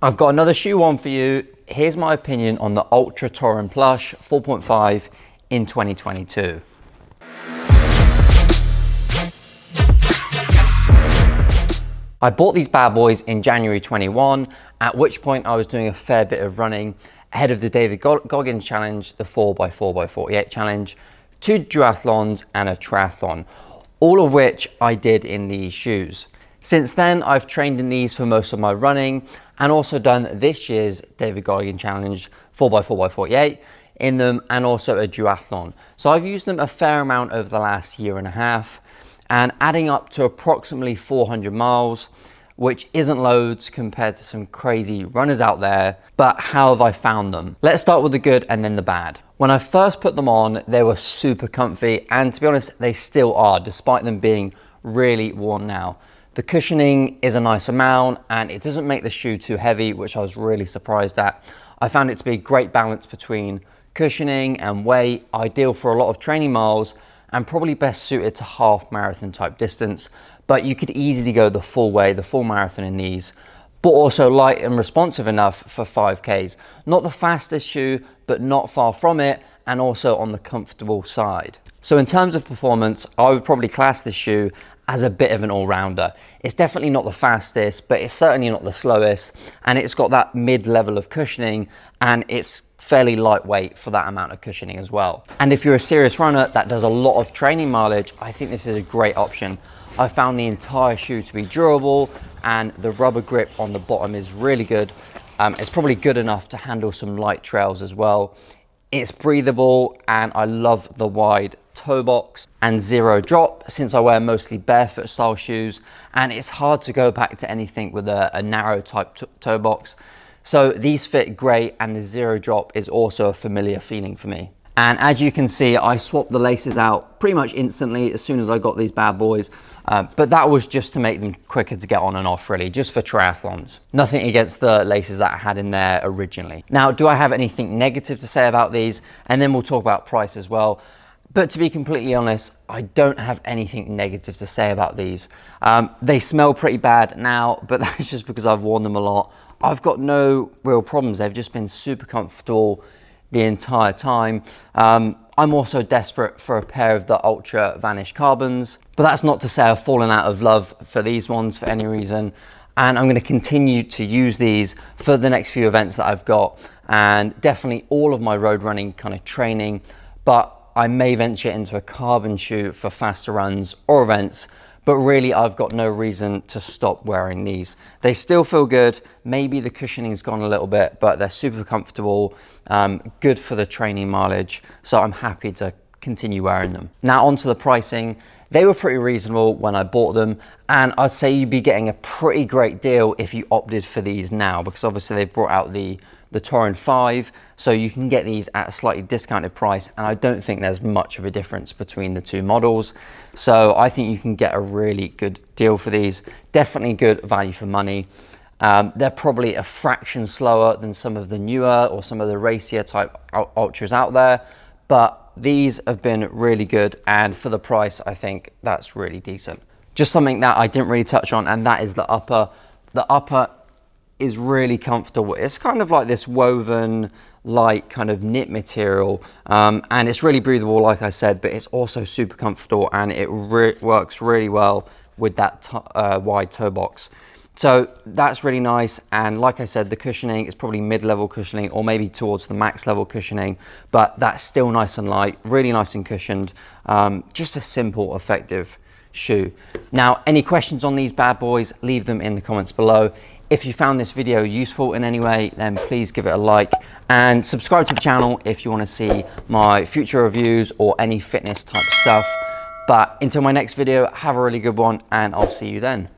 I've got another shoe on for you. Here's my opinion on the Altra Torin Plush 4.5 in 2022. I bought these bad boys in January 21, at which point I was doing a fair bit of running ahead of the David Goggins challenge, the 4x4x48 challenge, 2 duathlons and a triathlon, all of which I did in these shoes. Since then, I've trained in these for most of my running and also done this year's David Goggins challenge 4x4x48 in them and also a duathlon. So I've used them a fair amount over the last year and a half and adding up to approximately 400 miles, which isn't loads compared to some crazy runners out there, but how have I found them? Let's start with the good and then the bad. When I first put them on, they were super comfy, and to be honest, they still are, despite them being really worn now. The cushioning is a nice amount and it doesn't make the shoe too heavy, which I was really surprised at. I found it to be a great balance between cushioning and weight, ideal for a lot of training miles and probably best suited to half marathon type distance, but you could easily go the full way, the full marathon in these, but also light and responsive enough for 5Ks. Not the fastest shoe, but not far from it, and also on the comfortable side. So in terms of performance, I would probably class this shoe as a bit of an all-rounder. It's definitely not the fastest, but it's certainly not the slowest, and it's got that mid-level of cushioning, and it's fairly lightweight for that amount of cushioning as well. And if you're a serious runner that does a lot of training mileage, I think this is a great option. I found the entire shoe to be durable, and the rubber grip on the bottom is really good. It's probably good enough to handle some light trails as well. It's breathable, and I love the wide toe box and zero drop since I wear mostly barefoot style shoes, and it's hard to go back to anything with a narrow type toe box. So these fit great, and the zero drop is also a familiar feeling for me. And as you can see, I swapped the laces out pretty much instantly as soon as I got these bad boys. But that was just to make them quicker to get on and off, really, just for triathlons. Nothing against the laces that I had in there originally. Now, do I have anything negative to say about these? And then we'll talk about price as well. But to be completely honest, I don't have anything negative to say about these. They smell pretty bad now, but that's just because I've worn them a lot. I've got no real problems. They've just been super comfortable the entire time. I'm also desperate for a pair of the Ultra Vanish Carbons, but that's not to say I've fallen out of love for these ones for any reason. And I'm going to continue to use these for the next few events that I've got, and definitely all of my road running kind of training, but I may venture into a carbon shoe for faster runs or events, but really I've got no reason to stop wearing these. They still feel good. Maybe the cushioning's gone a little bit, but they're super comfortable, good for the training mileage. So I'm happy to continue wearing them. Now onto the pricing. They were pretty reasonable when I bought them, and I'd say you'd be getting a pretty great deal if you opted for these now, because obviously they've brought out the Torin 5, so you can get these at a slightly discounted price, and I don't think there's much of a difference between the two models. So I think you can get a really good deal for these. Definitely good value for money. They're probably a fraction slower than some of the newer or some of the racier type Ultras out there, but these have been really good, and for the price, I think that's really decent. Just something that I didn't really touch on, and that is the upper. The upper is really comfortable. It's kind of like this woven, light kind of knit material, and it's really breathable, like I said, but it's also super comfortable, and it works really well with that wide toe box. So that's really nice, and like I said, the cushioning is probably mid-level cushioning or maybe towards the max level cushioning, but that's still nice and light, really nice and cushioned. Just a simple, effective shoe. Now, any questions on these bad boys, leave them in the comments below. If you found this video useful in any way, then please give it a like and subscribe to the channel if you want to see my future reviews or any fitness type stuff. But until my next video, have a really good one, and I'll see you then.